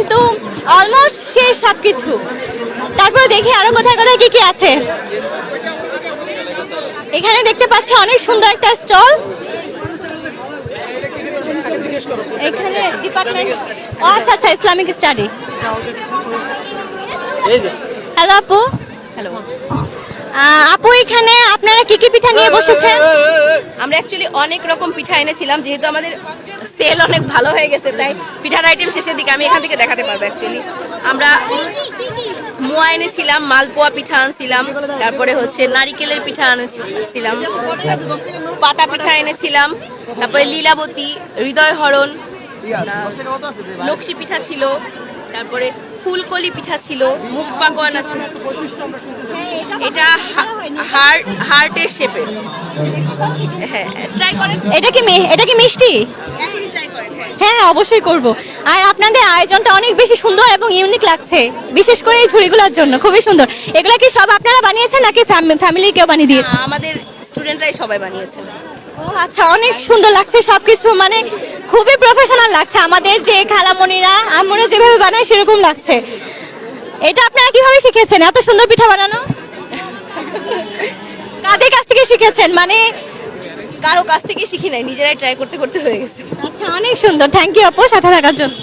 কিন্তু অলমোস্ট শেষ সবকিছু। তারপরে দেখি আরো কোথায় কোথায় কি কি আছে। এখানে দেখতে পাচ্ছি অনেক সুন্দর একটা স্টল। এখানে ডিপার্টমেন্ট, আচ্ছা আচ্ছা, ইসলামিক স্টাডি। হ্যালো আপু। হ্যালো, আপু এখানে আপনারা কি কি পিঠা নিয়ে বসেছেন? আমরা অ্যাকচুয়ালি অনেক রকম পিঠা এনেছিলাম, যেহেতু আমাদের সেল অনেক ভালো হয়ে গেছে তাই পিঠার আইটেম শেষের দিকে আমি এখান থেকে দেখাতে পারবো। অ্যাকচুয়ালি আমরা মোয়া এনেছিলাম, মালপোয়া পিঠা আনছিলাম, তারপরে হচ্ছে নারিকেলের পিঠা এনেছিলাম, পাতা পিঠা এনেছিলাম, তারপরে লীলাবতী, হৃদয়হরণ, নকশি পিঠা ছিল, তারপরে ফুলকলি পিঠা ছিল, মুখ পাকোয়ান আছে। এটা হার্টের শেপের। হ্যাঁ, ট্রাই করেন। এটা কি মিষ্টি? হ্যাঁ অবশ্যই করব। আর আপনাদের আয়োজনটা অনেক বেশি সুন্দর এবং ইউনিক লাগছে, বিশেষ করে এই ঝুড়িগুলোর জন্য খুবই সুন্দর। এগুলা কি সব আপনারা বানিয়েছেন নাকি ফ্যামিলি কেউ বানিয়ে দিয়েছে? আমাদের স্টুডেন্টরাই সবাই বানিয়েছে। ও আচ্ছা, অনেক সুন্দর লাগছে সবকিছু, মানে খুবই প্রফেশনাল লাগছে। আমাদের যে খালামণিরা আম্মুরা যেভাবে বানায় সেরকম লাগছে। এটা আপনারা কিভাবে শিখেছেন এত সুন্দর পিঠা বানানো? কাদের কাছ থেকে শিখেছেন? মানে কারো কাছ থেকে শিখি নাই, নিজেরাই ট্রাই করতে করতে হয়ে গেছে। আচ্ছা, অনেক সুন্দর। থ্যাংক ইউ আপু সাথে থাকার জন্য।